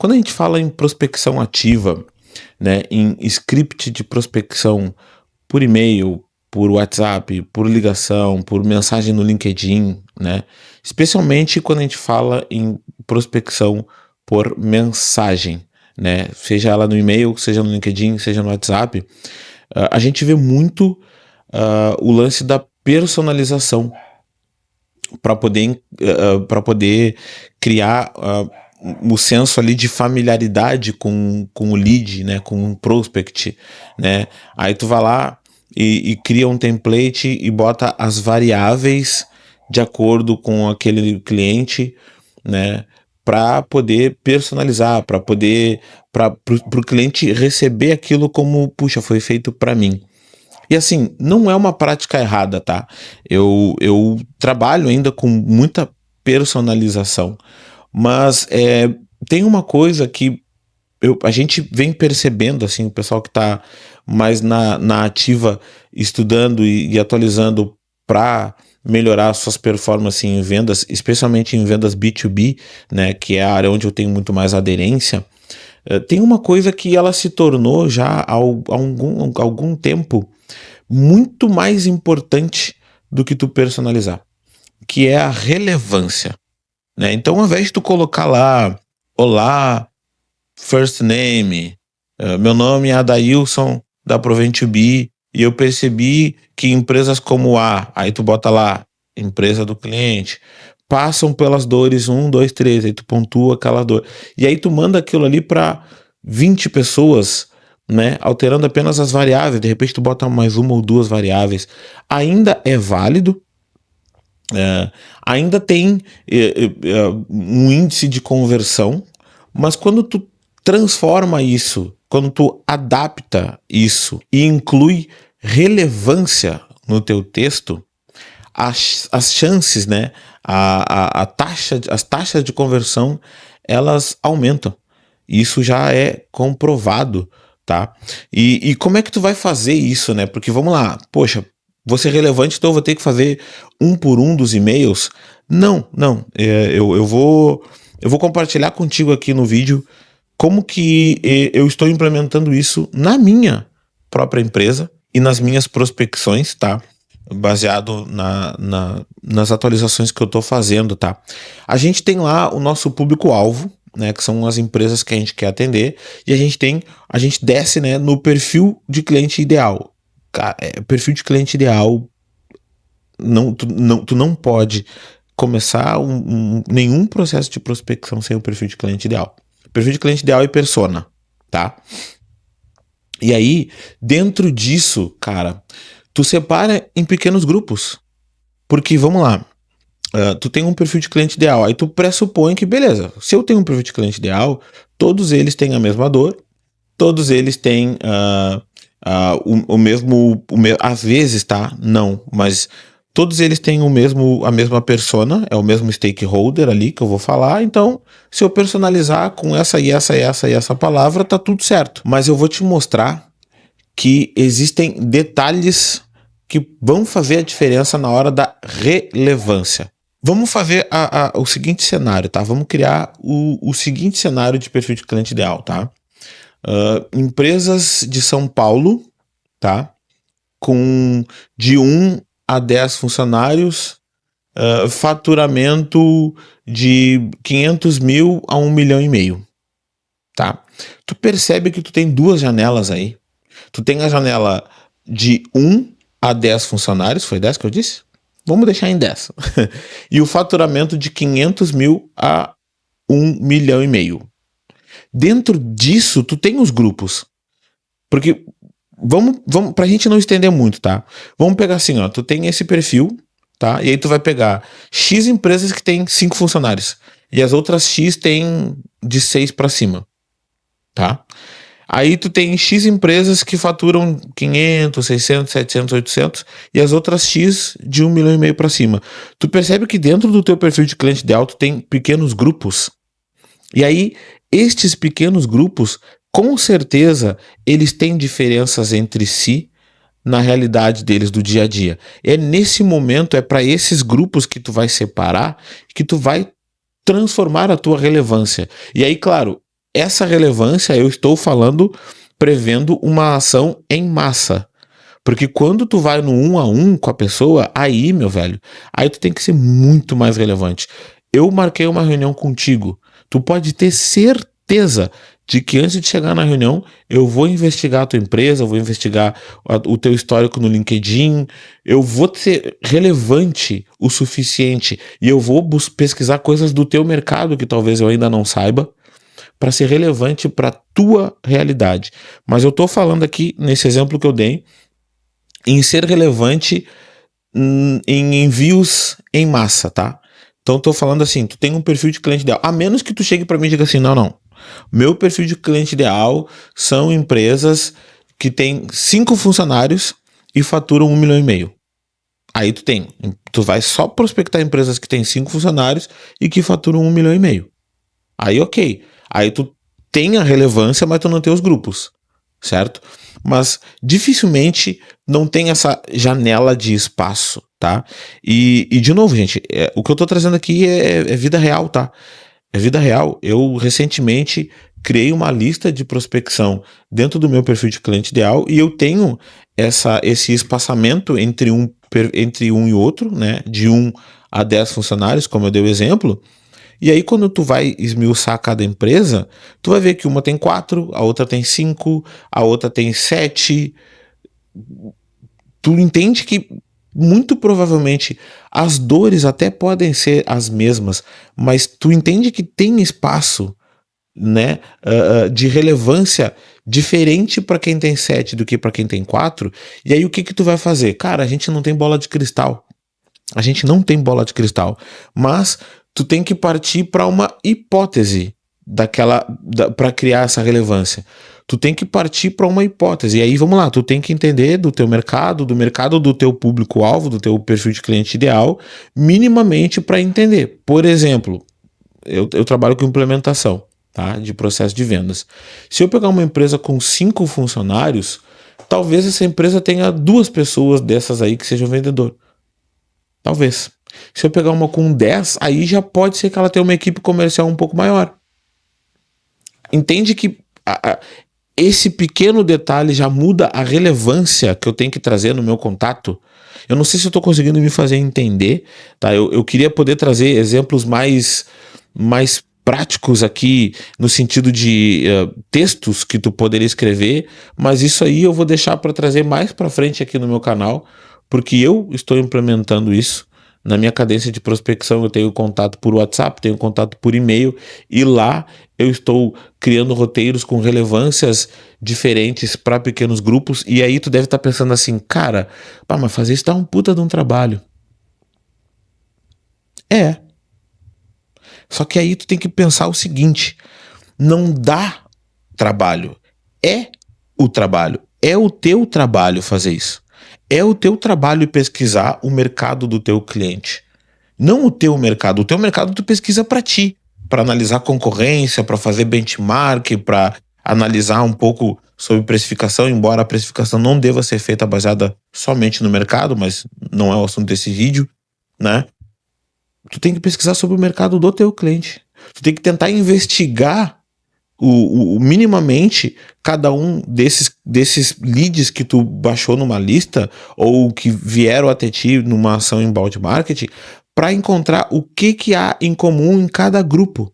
Quando a gente fala em prospecção ativa, né, em script de prospecção por e-mail, por WhatsApp, por ligação, por mensagem no LinkedIn, né, especialmente quando a gente fala em prospecção por mensagem, né, seja ela no e-mail, seja no LinkedIn, seja no WhatsApp, a gente vê muito o lance da personalização para poder criar o senso ali de familiaridade com o lead, né, com o prospect, né? Aí tu vai lá e cria um template e bota as variáveis de acordo com aquele cliente, né, para poder personalizar, para o cliente receber aquilo como, puxa, foi feito para mim. E assim, não é uma prática errada, tá? Eu trabalho ainda com muita personalização, mas tem uma coisa que a gente vem percebendo, assim, o pessoal que está mais na ativa, estudando e atualizando para melhorar suas performances em vendas, especialmente em vendas B2B, né, que é a área onde eu tenho muito mais aderência. Tem uma coisa que ela se tornou já há algum tempo muito mais importante do que tu personalizar, que é a relevância, né? Então, ao invés de tu colocar lá, olá, first name, meu nome é Adailson da Provent2B e eu percebi que empresas como aí tu bota lá, empresa do cliente, passam pelas dores 1, 2, 3, aí tu pontua aquela dor. E aí tu manda aquilo ali para 20 pessoas, né, alterando apenas as variáveis, de repente tu bota mais uma ou duas variáveis, ainda é válido, ainda tem um índice de conversão, mas quando tu transforma isso, quando tu adapta isso e inclui relevância no teu texto, as chances, né, as taxas de conversão, elas aumentam. Isso já é comprovado, tá? E como é que tu vai fazer isso, né? Porque vamos lá, poxa, vou ser relevante, então eu vou ter que fazer um por um dos e-mails? Não. Eu vou compartilhar contigo aqui no vídeo como que eu estou implementando isso na minha própria empresa e nas minhas prospecções, tá? Baseado nas atualizações que eu estou fazendo, tá? A gente tem lá o nosso público-alvo, né, que são as empresas que a gente quer atender, e a gente desce, né, no perfil de cliente ideal. Perfil de cliente ideal, tu não pode começar nenhum processo de prospecção sem o perfil de cliente ideal. Perfil de cliente ideal e persona, tá? E aí, dentro disso, cara, tu separa em pequenos grupos. Porque, vamos lá, tu tem um perfil de cliente ideal, aí tu pressupõe que, beleza, se eu tenho um perfil de cliente ideal, todos eles têm a mesma dor, todos eles têm o mesmo, às vezes, tá? Não, mas todos eles têm a mesma persona, é o mesmo stakeholder ali que eu vou falar, então se eu personalizar com essa e essa palavra, tá tudo certo. Mas eu vou te mostrar que existem detalhes que vão fazer a diferença na hora da relevância. Vamos fazer o seguinte cenário, tá? Vamos criar o seguinte cenário de perfil de cliente ideal, tá? Empresas de São Paulo, tá? Com de 1 a 10 funcionários, faturamento de 500 mil a 1,5 milhão, tá? Tu percebe que tu tem duas janelas aí. Tu tem a janela de 1 a 10 funcionários, foi 10 que eu disse? Vamos deixar em 10. E o faturamento de 500 mil a 1,5 milhão. Dentro disso, tu tem os grupos. Porque, vamos pra gente não estender muito, tá? Vamos pegar assim, ó, tu tem esse perfil, tá? E aí tu vai pegar X empresas que tem 5 funcionários. E as outras X tem de 6 para cima, tá? Aí tu tem X empresas que faturam 500, 600, 700, 800 e as outras X de 1,5 milhão para cima. Tu percebe que dentro do teu perfil de cliente ideal tu tem pequenos grupos. E aí estes pequenos grupos, com certeza, eles têm diferenças entre si na realidade deles do dia a dia. É nesse momento, é para esses grupos que tu vai separar, que tu vai transformar a tua relevância. E aí, claro, essa relevância eu estou falando prevendo uma ação em massa. Porque quando tu vai no 1 a 1 com a pessoa, aí, meu velho, aí tu tem que ser muito mais relevante. Eu marquei uma reunião contigo. Tu pode ter certeza de que antes de chegar na reunião, eu vou investigar a tua empresa, eu vou investigar o teu histórico no LinkedIn, eu vou ser relevante o suficiente e eu vou pesquisar coisas do teu mercado que talvez eu ainda não saiba, para ser relevante para a tua realidade. Mas eu estou falando aqui, nesse exemplo que eu dei, em ser relevante em envios em massa, tá? Então tô falando assim, tu tem um perfil de cliente ideal, a menos que tu chegue para mim e diga assim, não, meu perfil de cliente ideal são empresas que têm 5 funcionários e faturam 1,5 milhão. Aí tu vai só prospectar empresas que têm 5 funcionários e que faturam 1,5 milhão. Aí ok, aí tu tem a relevância, mas tu não tem os grupos, certo? Mas dificilmente não tem essa janela de espaço, tá? E de novo, gente, o que eu tô trazendo aqui é vida real, tá? É vida real. Eu recentemente criei uma lista de prospecção dentro do meu perfil de cliente ideal e eu tenho esse espaçamento entre um e outro, né? De 1 a 10 funcionários, como eu dei o exemplo. E aí, quando tu vai esmiuçar cada empresa, tu vai ver que uma tem 4, a outra tem 5, a outra tem 7. Tu entende que muito provavelmente as dores até podem ser as mesmas, mas tu entende que tem espaço, né, de relevância diferente para quem tem 7 do que para quem tem 4. E aí o que tu vai fazer? Cara, a gente não tem bola de cristal. A gente não tem bola de cristal, mas tu tem que partir para uma hipótese para criar essa relevância. Tu tem que partir para uma hipótese. E aí vamos lá, tu tem que entender do teu mercado, do mercado do teu público-alvo, do teu perfil de cliente ideal, minimamente para entender. Por exemplo, eu trabalho com implementação, tá, de processo de vendas. Se eu pegar uma empresa com 5 funcionários, talvez essa empresa tenha 2 pessoas dessas aí que sejam vendedor. Talvez. Se eu pegar uma com 10, aí já pode ser que ela tenha uma equipe comercial um pouco maior. Entende que esse pequeno detalhe já muda a relevância que eu tenho que trazer no meu contato? Eu não sei se eu estou conseguindo me fazer entender, tá? Eu queria poder trazer exemplos mais práticos aqui, no sentido de textos que tu poderia escrever, mas isso aí eu vou deixar para trazer mais para frente aqui no meu canal, porque eu estou implementando isso. Na minha cadência de prospecção eu tenho contato por WhatsApp, tenho contato por e-mail, e lá eu estou criando roteiros com relevâncias diferentes para pequenos grupos. E aí tu deve estar pensando assim, cara, mas fazer isso dá um puta de um trabalho. Só que aí tu tem que pensar o seguinte, não dá trabalho, é o trabalho, é o teu trabalho fazer isso. É o teu trabalho pesquisar o mercado do teu cliente. Não o teu mercado tu pesquisa para ti, para analisar concorrência, para fazer benchmark, para analisar um pouco sobre precificação, embora a precificação não deva ser feita baseada somente no mercado, mas não é o assunto desse vídeo, né? Tu tem que pesquisar sobre o mercado do teu cliente. Tu tem que tentar investigar minimamente cada um desses leads que tu baixou numa lista ou que vieram até ti numa ação inbound marketing para encontrar o que há em comum em cada grupo.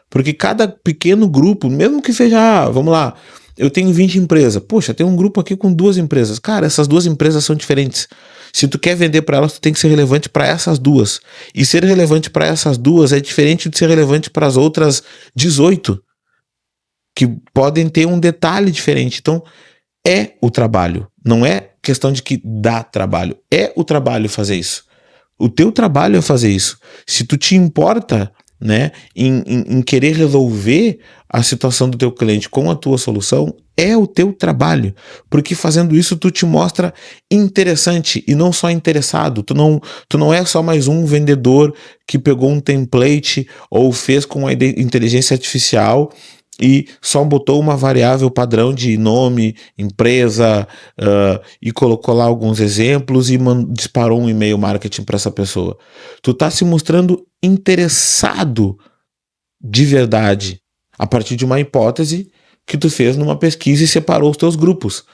Porque cada pequeno grupo, mesmo que seja, vamos lá, eu tenho 20 empresas. Poxa, tem um grupo aqui com 2 empresas. Cara, essas 2 empresas são diferentes. Se tu quer vender para elas, tu tem que ser relevante para essas 2. E ser relevante para essas 2 é diferente de ser relevante para as outras 18, que podem ter um detalhe diferente. Então, é o trabalho. Não é questão de que dá trabalho. É o trabalho fazer isso. O teu trabalho é fazer isso. Se tu te importa, né, em querer resolver a situação do teu cliente com a tua solução, é o teu trabalho, porque fazendo isso tu te mostra interessante e não só interessado. Tu não é só mais um vendedor que pegou um template ou fez com a inteligência artificial e só botou uma variável padrão de nome, empresa, e colocou lá alguns exemplos e disparou um e-mail marketing para essa pessoa. Tu tá se mostrando interessado de verdade. a partir de uma hipótese que tu fez numa pesquisa e separou os teus grupos.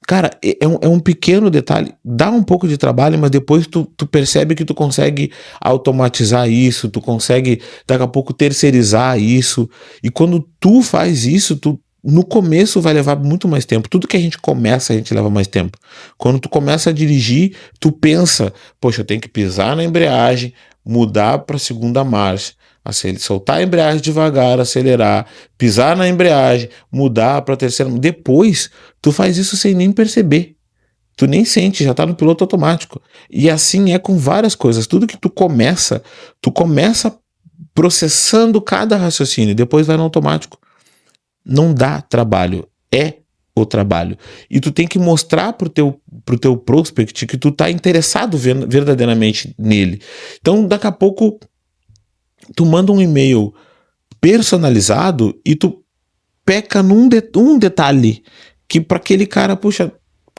Cara, é um pequeno detalhe, dá um pouco de trabalho, mas depois tu percebe que tu consegue automatizar isso, tu consegue daqui a pouco terceirizar isso, e quando tu faz isso, tu no começo vai levar muito mais tempo. Tudo que a gente começa, a gente leva mais tempo. Quando tu começa a dirigir, tu pensa, poxa, eu tenho que pisar na embreagem, mudar para a segunda marcha, soltar a embreagem devagar, acelerar, pisar na embreagem, mudar para a terceira. Depois, tu faz isso sem nem perceber. Tu nem sente, já tá no piloto automático. E assim é com várias coisas. Tudo que tu começa processando cada raciocínio, depois vai no automático. Não dá trabalho, é o trabalho. E tu tem que mostrar pro teu prospect que tu tá interessado verdadeiramente nele. Então, daqui a pouco, tu manda um e-mail personalizado e tu peca um detalhe que para aquele cara, puxa,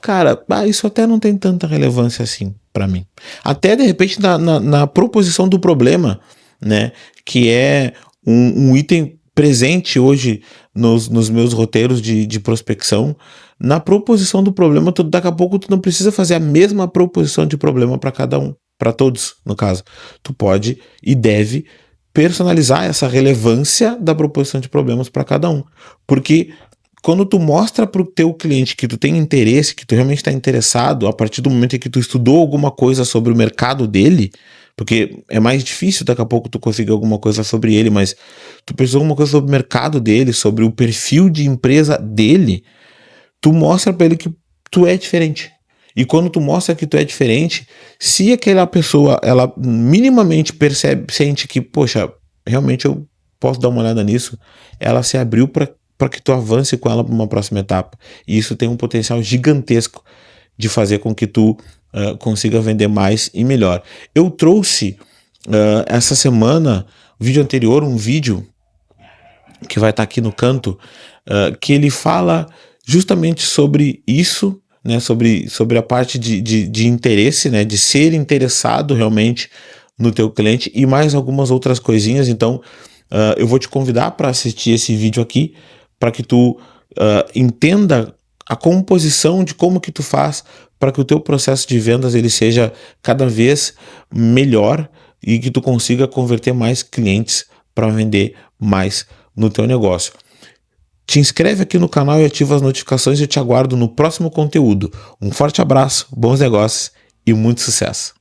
cara, isso até não tem tanta relevância assim para mim. Até de repente na proposição do problema, né, que é um item presente hoje nos meus roteiros de prospecção. Na proposição do problema, daqui a pouco tu não precisa fazer a mesma proposição de problema para cada um, para todos, no caso. Tu pode e deve personalizar essa relevância da proposição de problemas para cada um. Porque quando tu mostra para o teu cliente que tu tem interesse, que tu realmente está interessado, a partir do momento em que tu estudou alguma coisa sobre o mercado dele, porque é mais difícil daqui a pouco tu conseguir alguma coisa sobre ele, mas tu pesquisou alguma coisa sobre o mercado dele, sobre o perfil de empresa dele, tu mostra para ele que tu é diferente. E quando tu mostra que tu é diferente, se aquela pessoa, ela minimamente sente que, poxa, realmente eu posso dar uma olhada nisso, ela se abriu para que tu avance com ela para uma próxima etapa. E isso tem um potencial gigantesco de fazer com que tu consiga vender mais e melhor. Eu trouxe essa semana, vídeo anterior, um vídeo que vai estar aqui no canto, que ele fala justamente sobre isso, né, sobre a parte de interesse, né, de ser interessado realmente no teu cliente e mais algumas outras coisinhas. Então, eu vou te convidar para assistir esse vídeo aqui, para que tu entenda a composição de como que tu faz para que o teu processo de vendas ele seja cada vez melhor e que tu consiga converter mais clientes para vender mais no teu negócio. Te inscreve aqui no canal e ativa as notificações e eu te aguardo no próximo conteúdo. Um forte abraço, bons negócios e muito sucesso!